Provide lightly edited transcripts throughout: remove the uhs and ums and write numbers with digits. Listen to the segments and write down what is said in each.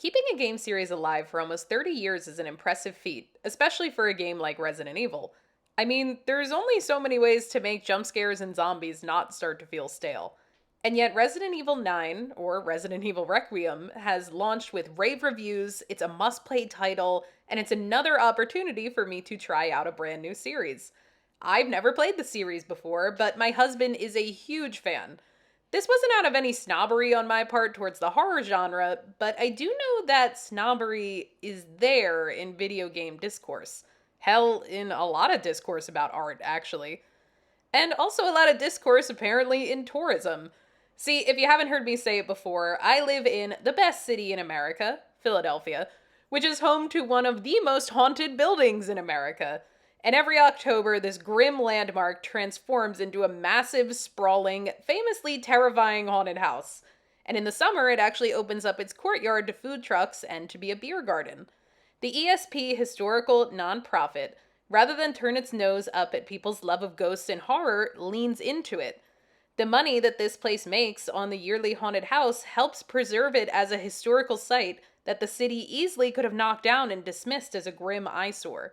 keeping a game series alive for almost 30 years is an impressive feat, especially for a game like Resident Evil. I mean, there's only so many ways to make jump scares and zombies not start to feel stale. And yet, Resident Evil 9, or Resident Evil Requiem, has launched with rave reviews, it's a must play title, and it's another opportunity for me to try out a brand new series. I've never played the series before, but my husband is a huge fan. This wasn't out of any snobbery on my part towards the horror genre, but I do know that snobbery is there in video game discourse. Hell, in a lot of discourse about art, actually. And also a lot of discourse, apparently, in tourism. See, if you haven't heard me say it before, I live in the best city in America, Philadelphia, which is home to one of the most haunted buildings in America. And every October, this grim landmark transforms into a massive, sprawling, famously terrifying haunted house. And in the summer, it actually opens up its courtyard to food trucks and to be a beer garden. The ESP historical nonprofit, rather than turn its nose up at people's love of ghosts and horror, leans into it. The money that this place makes on the yearly haunted house helps preserve it as a historical site that the city easily could have knocked down and dismissed as a grim eyesore.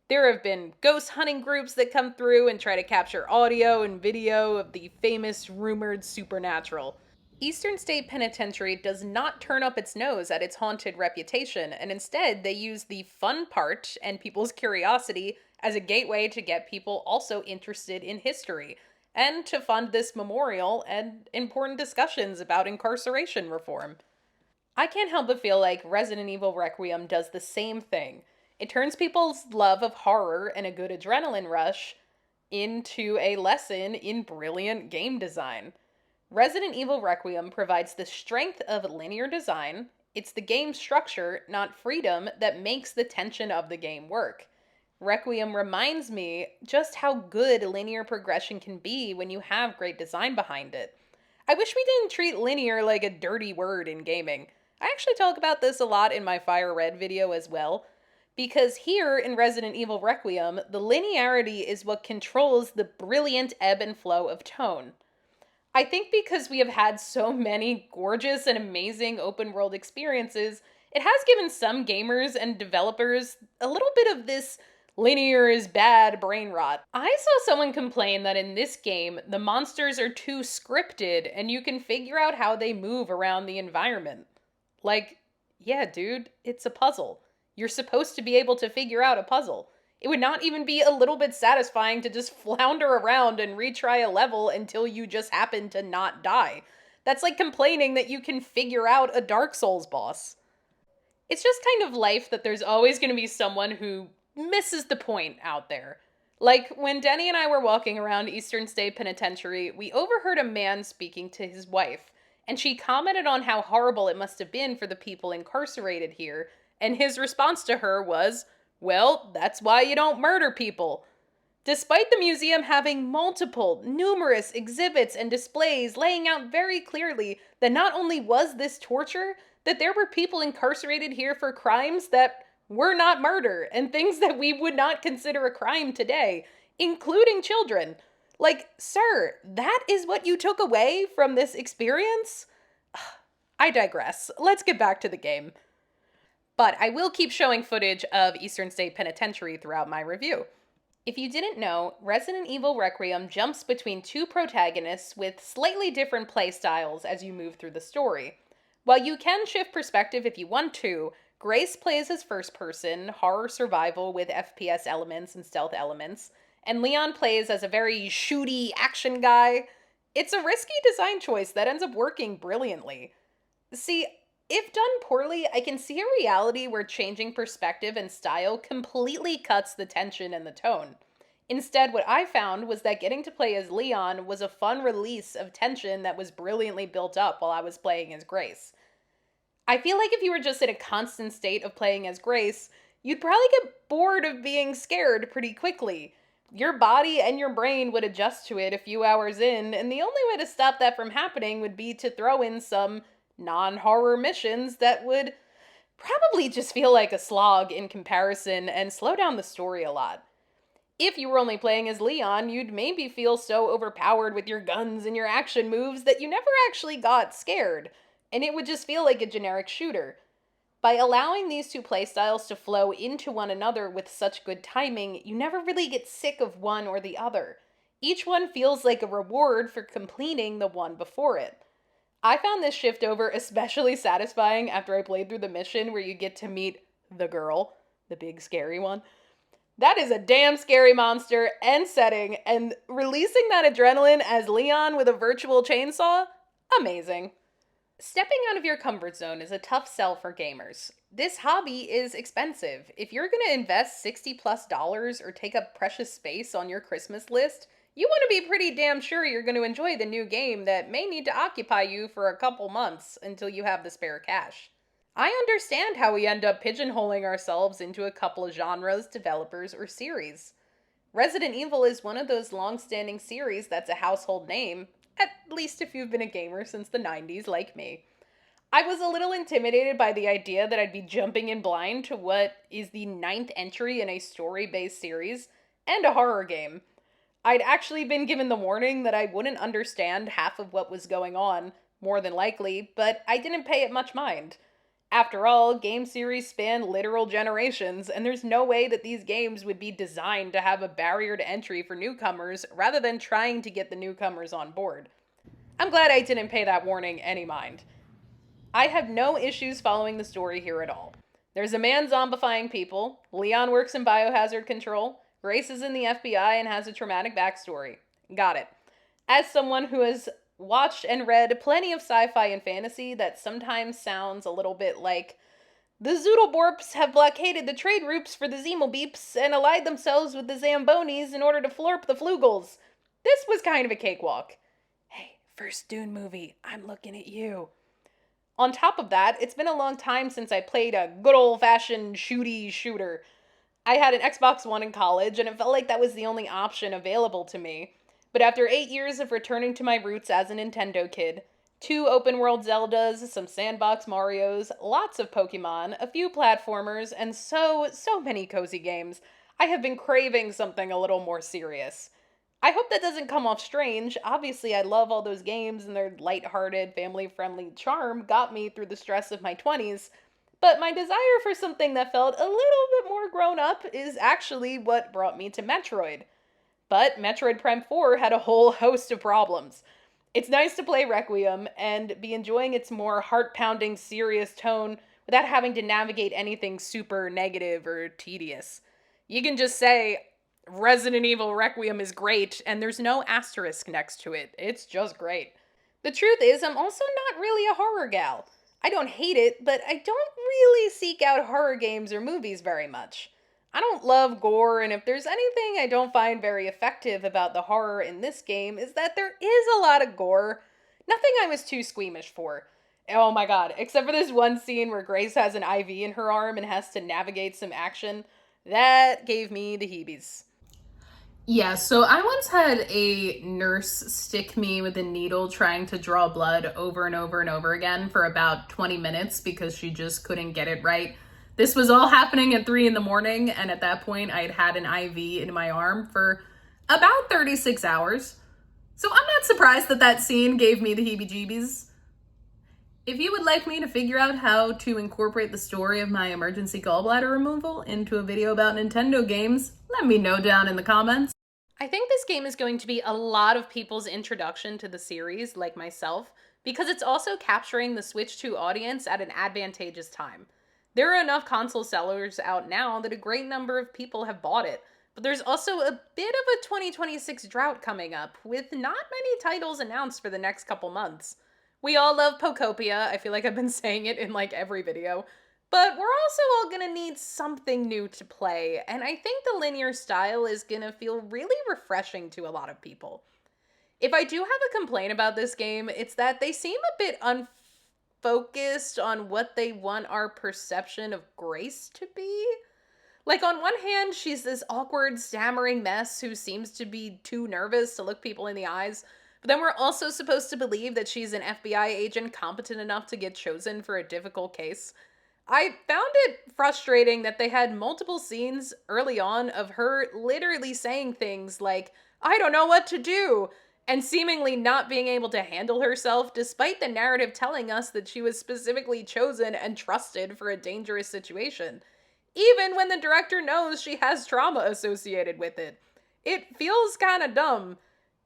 There have been ghost hunting groups that come through and try to capture audio and video of the famous rumored supernatural. Eastern State Penitentiary does not turn up its nose at its haunted reputation, and instead they use the fun part and people's curiosity as a gateway to get people also interested in history, and to fund this memorial and important discussions about incarceration reform. I can't help but feel like Resident Evil Requiem does the same thing. It turns people's love of horror and a good adrenaline rush into a lesson in brilliant game design. Resident Evil Requiem provides the strength of linear design. It's the game structure, not freedom, that makes the tension of the game work. Requiem reminds me just how good linear progression can be when you have great design behind it. I wish we didn't treat linear like a dirty word in gaming. I actually talk about this a lot in my Fire Red video as well, because here in Resident Evil Requiem, the linearity is what controls the brilliant ebb and flow of tone. I think because we have had so many gorgeous and amazing open world experiences, it has given some gamers and developers a little bit of this linear is bad brain rot. I saw someone complain that in this game, the monsters are too scripted and you can figure out how they move around the environment. Like, yeah, dude, it's a puzzle. You're supposed to be able to figure out a puzzle. It would not even be a little bit satisfying to just flounder around and retry a level until you just happen to not die. That's like complaining that you can figure out a Dark Souls boss. It's just kind of life that there's always going to be someone who misses the point out there. Like when Denny and I were walking around Eastern State Penitentiary, we overheard a man speaking to his wife, and she commented on how horrible it must have been for the people incarcerated here, and his response to her was, well, that's why you don't murder people. Despite the museum having numerous exhibits and displays laying out very clearly that not only was this torture, that there were people incarcerated here for crimes that were not murder and things that we would not consider a crime today, including children. Like, sir, that is what you took away from this experience? I digress. Let's get back to the game. But I will keep showing footage of Eastern State Penitentiary throughout my review. If you didn't know, Resident Evil Requiem jumps between two protagonists with slightly different playstyles as you move through the story. While you can shift perspective if you want to, Grace plays as first person, horror survival with FPS elements and stealth elements, and Leon plays as a very shooty action guy. It's a risky design choice that ends up working brilliantly. See, if done poorly, I can see a reality where changing perspective and style completely cuts the tension and the tone. Instead, what I found was that getting to play as Leon was a fun release of tension that was brilliantly built up while I was playing as Grace. I feel like if you were just in a constant state of playing as Grace, you'd probably get bored of being scared pretty quickly. Your body and your brain would adjust to it a few hours in, and the only way to stop that from happening would be to throw in some non-horror missions that would probably just feel like a slog in comparison and slow down the story a lot. If you were only playing as Leon, you'd maybe feel so overpowered with your guns and your action moves that you never actually got scared, and it would just feel like a generic shooter. By allowing these two playstyles to flow into one another with such good timing, you never really get sick of one or the other. Each one feels like a reward for completing the one before it. I found this shift over especially satisfying after I played through the mission where you get to meet the girl, the big scary one. That is a damn scary monster and setting, and releasing that adrenaline as Leon with a virtual chainsaw? Amazing. Stepping out of your comfort zone is a tough sell for gamers. This hobby is expensive. If you're going to invest $60+ or take up precious space on your Christmas list, you want to be pretty damn sure you're going to enjoy the new game that may need to occupy you for a couple months until you have the spare cash. I understand how we end up pigeonholing ourselves into a couple of genres, developers, or series. Resident Evil is one of those long-standing series that's a household name, at least if you've been a gamer since the 90s like me. I was a little intimidated by the idea that I'd be jumping in blind to what is the 9th entry in a story-based series and a horror game. I'd actually been given the warning that I wouldn't understand half of what was going on, more than likely, but I didn't pay it much mind. After all, game series span literal generations, and there's no way that these games would be designed to have a barrier to entry for newcomers rather than trying to get the newcomers on board. I'm glad I didn't pay that warning any mind. I have no issues following the story here at all. There's a man zombifying people, Leon works in biohazard control, Grace is in the FBI and has a traumatic backstory. Got it. As someone who has watched and read plenty of sci-fi and fantasy that sometimes sounds a little bit like the Zoodleborps have blockaded the trade routes for the Zemobeeps and allied themselves with the Zambonis in order to florp the Flugels. This was kind of a cakewalk. Hey, first Dune movie, I'm looking at you. On top of that, it's been a long time since I played a good old-fashioned shooty shooter. I had an Xbox One in college, and it felt like that was the only option available to me. But after 8 years of returning to my roots as a Nintendo kid, 2 open-world Zeldas, some sandbox Marios, lots of Pokemon, a few platformers, and so many cozy games, I have been craving something a little more serious. I hope that doesn't come off strange. Obviously, I love all those games, and their lighthearted, family-friendly charm got me through the stress of my 20s, but my desire for something that felt a little bit more grown-up is actually what brought me to Metroid. But Metroid Prime 4 had a whole host of problems. It's nice to play Requiem and be enjoying its more heart-pounding, serious tone without having to navigate anything super negative or tedious. You can just say, Resident Evil Requiem is great, and there's no asterisk next to it. It's just great. The truth is, I'm also not really a horror gal. I don't hate it, but I don't really seek out horror games or movies very much. I don't love gore, and if there's anything I don't find very effective about the horror in this game is that there is a lot of gore. Nothing I was too squeamish for. Oh my god, except for this one scene where Grace has an IV in her arm and has to navigate some action. That gave me the heebies. Yeah, so I once had a nurse stick me with a needle trying to draw blood over and over and over again for about 20 minutes because she just couldn't get it right. This was all happening at 3 in the morning, and at that point I had had an IV in my arm for about 36 hours. So I'm not surprised that that scene gave me the heebie-jeebies. If you would like me to figure out how to incorporate the story of my emergency gallbladder removal into a video about Nintendo games, let me know down in the comments. I think this game is going to be a lot of people's introduction to the series, like myself, because it's also capturing the Switch 2 audience at an advantageous time. There are enough console sellers out now that a great number of people have bought it, but there's also a bit of a 2026 drought coming up, with not many titles announced for the next couple months. We all love Pokopia, I feel like I've been saying it in like every video, but we're also all gonna need something new to play, and I think the linear style is gonna feel really refreshing to a lot of people. If I do have a complaint about this game, it's that they seem a bit unfocused on what they want our perception of Grace to be. Like, on one hand, she's this awkward, stammering mess who seems to be too nervous to look people in the eyes, but then we're also supposed to believe that she's an FBI agent competent enough to get chosen for a difficult case. I found it frustrating that they had multiple scenes early on of her literally saying things like, I don't know what to do, and seemingly not being able to handle herself despite the narrative telling us that she was specifically chosen and trusted for a dangerous situation, even when the director knows she has trauma associated with it. It feels kind of dumb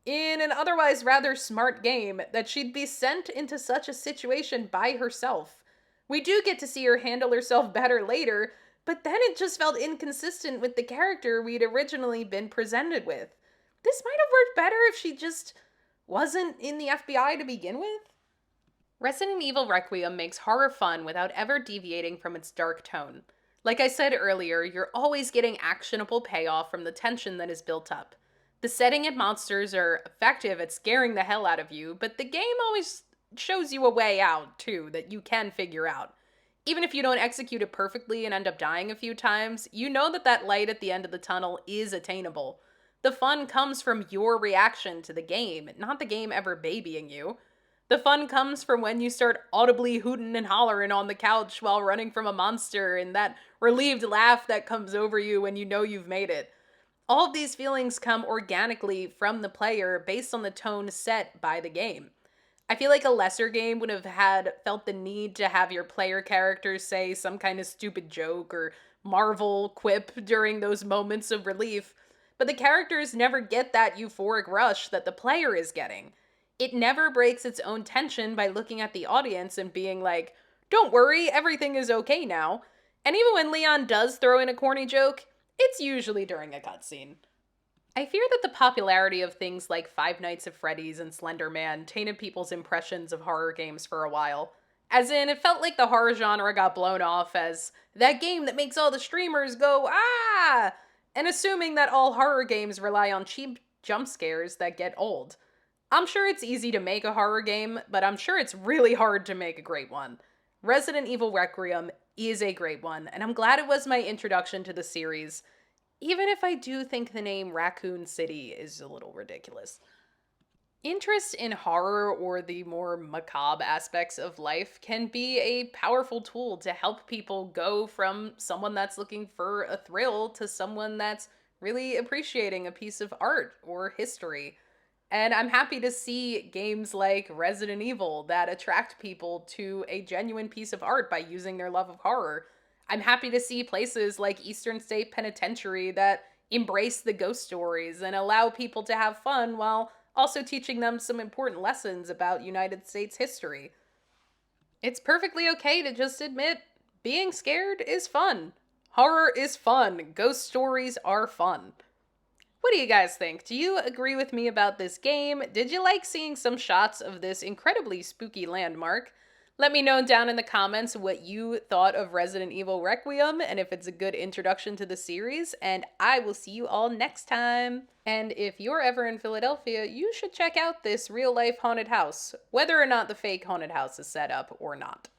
in an otherwise rather smart game that she'd be sent into such a situation by herself. We do get to see her handle herself better later, but then it just felt inconsistent with the character we'd originally been presented with. This might have worked better if she just wasn't in the FBI to begin with. Resident Evil Requiem makes horror fun without ever deviating from its dark tone. Like I said earlier, you're always getting actionable payoff from the tension that is built up. The setting and monsters are effective at scaring the hell out of you, but the game always shows you a way out, too, that you can figure out. Even if you don't execute it perfectly and end up dying a few times, you know that that light at the end of the tunnel is attainable. The fun comes from your reaction to the game, not the game ever babying you. The fun comes from when you start audibly hooting and hollering on the couch while running from a monster, and that relieved laugh that comes over you when you know you've made it. All of these feelings come organically from the player based on the tone set by the game. I feel like a lesser game would have felt the need to have your player characters say some kind of stupid joke or Marvel quip during those moments of relief, but the characters never get that euphoric rush that the player is getting. It never breaks its own tension by looking at the audience and being like, "Don't worry, everything is okay now." And even when Leon does throw in a corny joke, it's usually during a cutscene. I fear that the popularity of things like Five Nights at Freddy's and Slender Man tainted people's impressions of horror games for a while. As in, it felt like the horror genre got blown off as that game that makes all the streamers go, "Ah!" and assuming that all horror games rely on cheap jump scares that get old. I'm sure it's easy to make a horror game, but I'm sure it's really hard to make a great one. Resident Evil Requiem is a great one, and I'm glad it was my introduction to the series, even if I do think the name Raccoon City is a little ridiculous. Interest in horror or the more macabre aspects of life can be a powerful tool to help people go from someone that's looking for a thrill to someone that's really appreciating a piece of art or history. And I'm happy to see games like Resident Evil that attract people to a genuine piece of art by using their love of horror. I'm happy to see places like Eastern State Penitentiary that embrace the ghost stories and allow people to have fun while also teaching them some important lessons about United States history. It's perfectly okay to just admit being scared is fun. Horror is fun. Ghost stories are fun. What do you guys think? Do you agree with me about this game? Did you like seeing some shots of this incredibly spooky landmark? Let me know down in the comments what you thought of Resident Evil Requiem and if it's a good introduction to the series, and I will see you all next time. And if you're ever in Philadelphia, you should check out this real-life haunted house, whether or not the fake haunted house is set up or not.